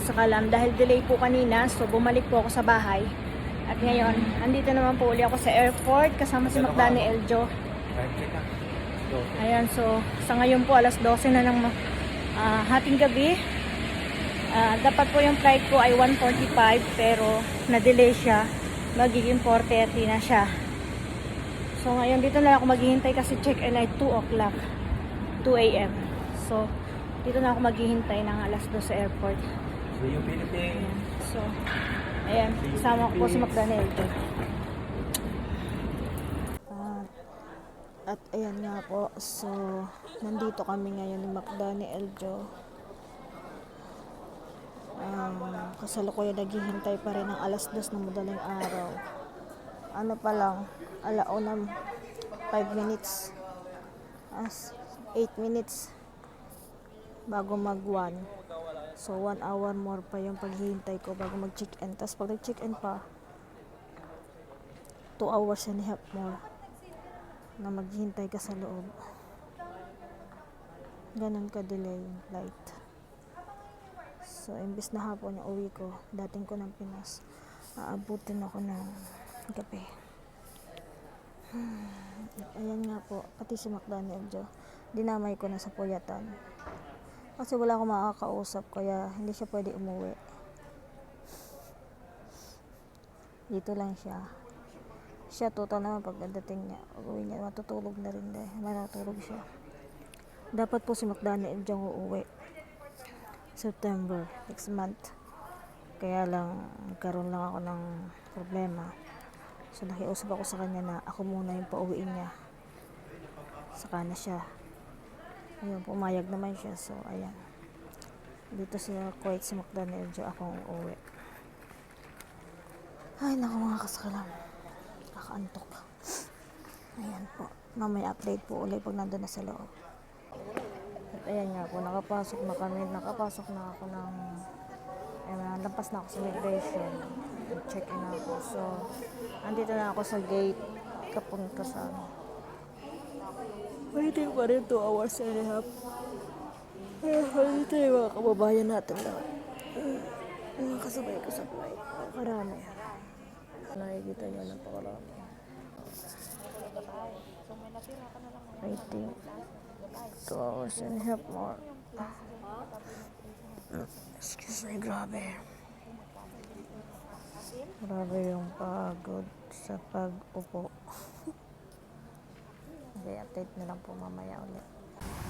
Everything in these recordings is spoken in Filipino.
kasakalam. Dahil delay po kanina, so bumalik po ako sa bahay. At ngayon, andito naman po uli ako sa airport kasama si Macdani Eljo. Ayan, so sa ngayon po alas 12 na ng hating gabi. Dapat po yung flight ko ay 1:45 pero na-delay siya. Magiging 4:30 na siya. So ngayon dito na ako maghihintay kasi check-in ay 2 o'clock. 2 a.m. So dito na ako maghihintay ng alas 2 sa airport. See you, Philippines. Ayan. So ayan, kasama ko po si Macdani Eljo. At ayan nga po, so nandito kami ngayon ni Macdani Eljo. Kasalukuyan naghihintay pa rin ng alas 2 ng madaling araw. Ano pa lang, alauna 5 minutes, 8 minutes bago mag 1. So 1 hour more pa yung paghihintay ko bago mag check-in. Tapos pag nag check-in pa, 2 hours and a half more na maghihintay ka sa loob. Ganun ka-delay yung flight. So, imbis na hapon yung uwi ko, dating ko ng Pinas, aabutin ako ng gabi. Ayan nga po, pati si Macdani Eljo, dinamay ko na sa puyatan. Kasi wala akong makakausap, kaya hindi siya pwede umuwi. Dito lang siya. Siya total naman pagdating niya, uwi niya, matutulog na rin dahil matutulog siya. Dapat po si Macdani Eljo uuwi September, next month. Kaya lang, nagkaroon lang ako ng problema. So nakiusap ako sa kanya na ako muna yung pauwiin niya. Saka na siya. Ayun, pumayag naman siya. So ayan. Dito sa Kuwait si Macdani Eljo, akong uuwi. Ay naku mga kasakalam. Kakaantok. Ayan po. Mamaya update po ulit pag nandun na sa loob. At ayan nga po, nakapasok na kami. Nakapasok na ako ng lampas na ako sa migration. Check-in na ako. So, andito na ako sa gate. Kapunta sa waiting pa rin 2 hours and a half. Andito yung mga kababayan natin lahat. Mga kasabay ko sa flight. Karami. Nakikita nyo, napakarami. Waiting 2 hours and a half more. Excuse me, grabe. Grabe yung pagod sa pag-upo. Okay, update na lang po mamaya ulit.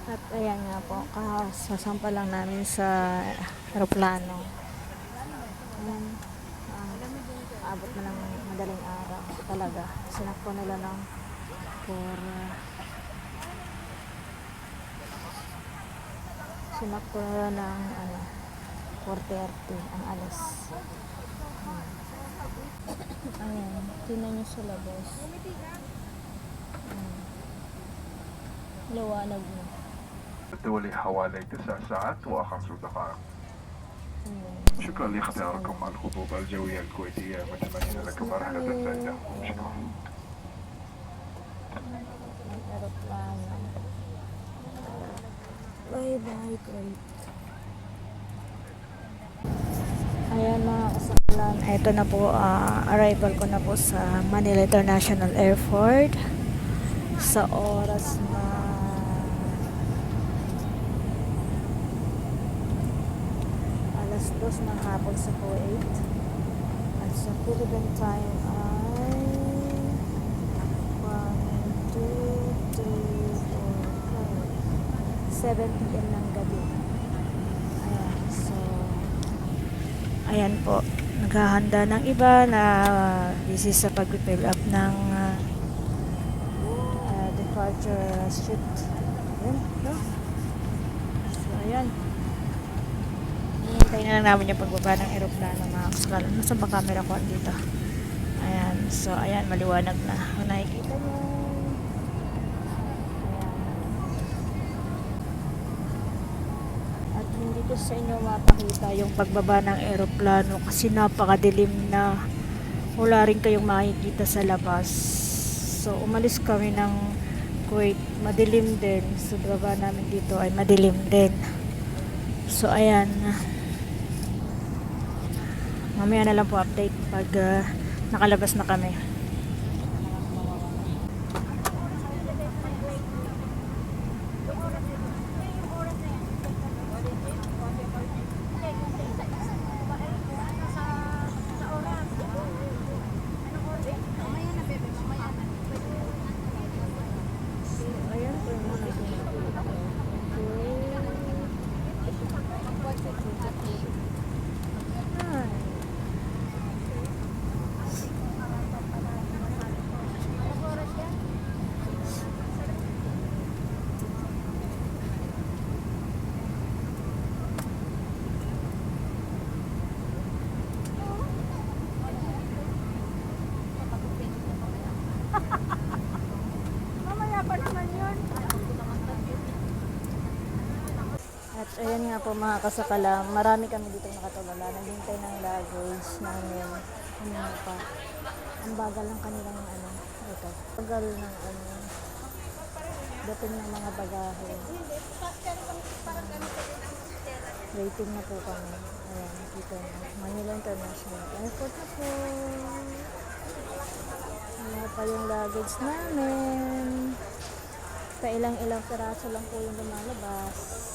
At ayan nga po, kasasampa lang namin sa aeroplano. Ayan, abot na ng madaling araw talaga. Sinakpo nila ng sinakpo nila ng 4:30 ang alas. Ayan, tingnan nyo sa labas. Liwanag mo. تولي حوالي 9 ساعات و5 دقائق. شكرا لاختياركم الخطوط الجوية الكويتية، متمنين لكم رحلة سعيدة. شكرا. Bye bye, Kuwait. Ayan mga kasakalan, ito na po, arrival ko na po sa Manila International Airport sa oras na alas 2 ng hapon sa Kuwait. At sa Philippine time ay 1, 2, 3, 4, 5 7 p.m. ng gabi. Ayan, so ayan po, naghahanda ng iba na busy sa pag-fill up ng departure sheet. Ayan, no? So ayan, hinihintay na lang namin yung pagbaba ng aeroplano mga kasakalan. Nasa ba camera ko dito? Ayan, so ayan, maliwanag na. Kung nakikita nyo, hindi ko sa inyo mapakita yung pagbaba ng eroplano kasi napakadilim na, wala rin kayong makikita sa labas. So umalis kami ng Kuwait, madilim din. So baba namin dito ay madilim din. So ayan, Mamaya na lang po update pag nakalabas na kami. Ayan po yung mga At ayan nga po mga kasakala, marami kami dito nakatulala. Naghintay ng luggage namin. Ano pa. Ang bagal ng kanilang ito. Bagal ng dating ng mga bagahe. Waiting na po kami. Ayan, dito na. Manila International Airport na po. Wala pa yung luggage namin. Ilang piraso lang po yung lumalabas.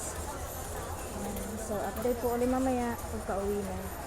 So, update po ulit mamaya pagka uwi na.